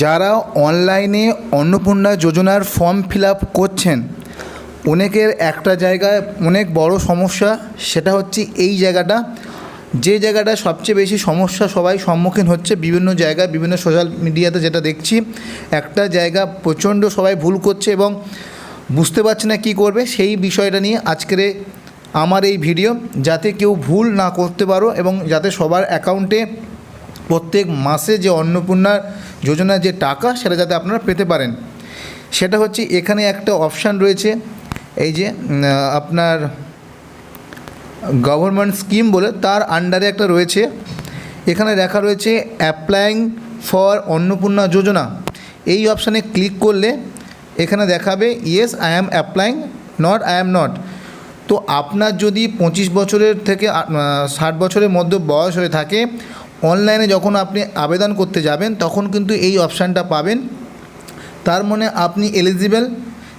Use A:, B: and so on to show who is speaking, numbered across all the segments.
A: যারা অনলাইনে অন্নপূর্ণা যোজনার ফর্ম ফিল আপ করছেন অনেকের একটা জায়গায় অনেক বড় সমস্যা, সেটা হচ্ছে এই জায়গাটা, যে জায়গাটা সবচেয়ে বেশি সমস্যা সবাই সম্মুখীন হচ্ছে বিভিন্ন জায়গায়, বিভিন্ন সোশ্যাল মিডিয়াতে যেটা দেখছি, একটা জায়গা প্রচণ্ড সবাই ভুল করছে এবং বুঝতে পারছে না কী করবে। সেই বিষয়টা নিয়ে আজকের আমার এই ভিডিও, যাতে কেউ ভুল না করতে পারো এবং যাতে সবার অ্যাকাউন্টে প্রত্যেক মাসে যে অন্নপূর্ণা যোজনার যে টাকা সেটা যাতে আপনারা পেতে পারেন। সেটা হচ্ছে এখানে একটা অপশান রয়েছে, এই যে আপনার গভর্নমেন্ট স্কিম বলে তার আন্ডারে একটা রয়েছে, এখানে লেখা রয়েছে অ্যাপ্লাইং ফর অন্নপূর্ণা যোজনা। এই অপশানে ক্লিক করলে এখানে দেখাবে yes I am applying, not I am not. তো আপনার যদি 25 বছরের থেকে 60 বছরের মধ্যে বয়স হয়ে থাকে, অনলাইনে যখন আপনি আবেদন করতে যাবেন তখন কিন্তু এই অপশানটা পাবেন, তার মানে আপনি এলিজিবল।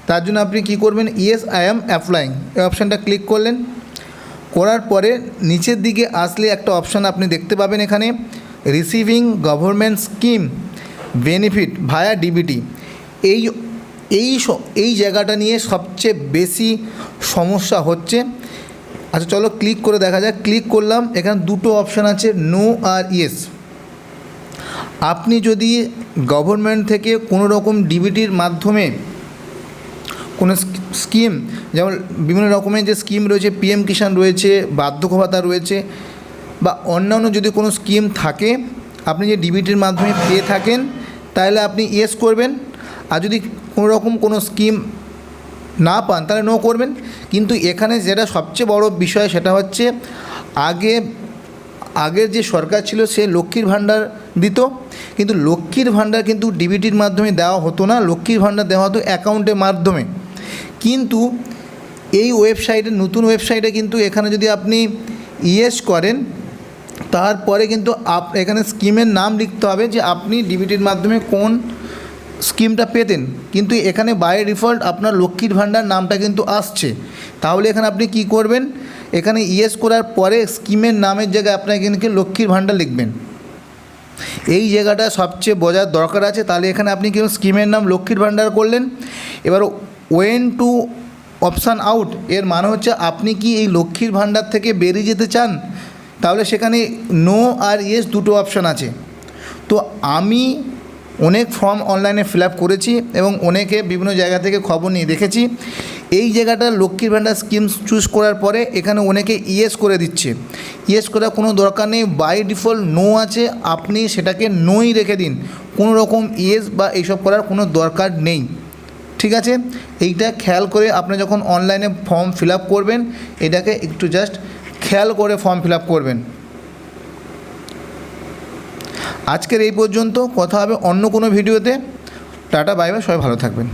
A: তার জন্য আপনি কি করবেন, ইয়েস আই অ্যাম অ্যাপ্লাইং এই অপশানটা ক্লিক করলেন। করার পরে নিচের দিকে আসলে একটা অপশান আপনি দেখতে পাবেন, এখানে রিসিভিং গভর্নমেন্ট স্কিম বেনিফিট ভায়া ডিবিটি। এই জায়গাটা নিয়ে সবচেয়ে বেশি সমস্যা হচ্ছে। আচ্ছা চলো ক্লিক করে দেখা যাক। ক্লিক করলাম, এখানে দুটো অপশান আছে, নো আর ইয়েস। আপনি যদি গভর্নমেন্ট থেকে কোনো রকম ডিবিটির মাধ্যমে কোনো স্কিম, যেমন বিভিন্ন রকমের যে স্কিম রয়েছে, পিএম কিষাণ রয়েছে, বার্ধক্য ভাতা রয়েছে, বা অন্যান্য যদি কোনো স্কিম থাকে আপনি যে ডিবিটির মাধ্যমে পেয়ে থাকেন, তাহলে আপনি ইয়েস করবেন। আর যদি কোনো রকম কোনো স্কিম না পান তাহলে নো করবেন। কিন্তু এখানে যেটা সবচেয়ে বড় বিষয় সেটা হচ্ছে আগের যে সরকার ছিল সে লক্ষ্মীর ভাণ্ডার দিত, কিন্তু লক্ষ্মীর ভাণ্ডার কিন্তু ডিবিটির মাধ্যমে দেওয়া হতো না, লক্ষ্মীর ভাণ্ডার দেওয়া হতো অ্যাকাউন্টের মাধ্যমে। কিন্তু এই ওয়েবসাইটে, নতুন ওয়েবসাইটে কিন্তু এখানে যদি আপনি ইয়েস করেন তারপরে কিন্তু এখানে স্কিমের নাম লিখতে হবে যে আপনি ডিবিটির মাধ্যমে কোন স্কিমটা পেতেন, কিন্তু এখানে বাই ডিফল্ট আপনার লক্ষ্মীর ভাণ্ডার নামটা কিন্তু আসছে। তাহলে এখানে আপনি কি করবেন, এখানে ইয়েস করার পরে স্কিমের নামের জায়গায় আপনার এখানে লক্ষ্মীর ভাণ্ডার লিখবেন। এই জায়গাটা সবচেয়ে বোঝার দরকার আছে। তাহলে এখানে আপনি কিন্তু স্কিমের নাম লক্ষ্মীর ভাণ্ডার করলেন। এবার ওয়েন টু অপশান আউট, এর মানে হচ্ছে আপনি কি এই লক্ষ্মীর ভাণ্ডার থেকে বেরিয়ে যেতে চান, তাহলে সেখানে নো আর ইয়েস দুটো অপশান আছে। তো আমি অনেক ফর্ম অনলাইনে ফিল আপ করেছি এবং অনেকে বিভিন্ন জায়গা থেকে খবর নিয়ে দেখেছি, এই জায়গাটা লক্ষ্মীর ভাণ্ডার স্কিম চুজ করার পরে এখানে অনেকে ইয়েস করে দিচ্ছে। ইয়েস করার কোনো দরকার নেই, বাই ডিফল্ট নো আছে, আপনি সেটাকে নোই রেখে দিন, কোনো রকম ইয়েস বা এইসব করার কোনো দরকার নেই। ঠিক আছে, এইটা খেয়াল করে আপনি যখন অনলাইনে ফর্ম ফিল আপ করবেন এটাকে একটু জাস্ট খেয়াল করে ফর্ম ফিল আপ করবেন। আজকের এই পর্যন্ত, কথা হবে অন্য কোনো ভিডিওতে। টাটা বাই বাই, সবাই ভালো থাকবেন।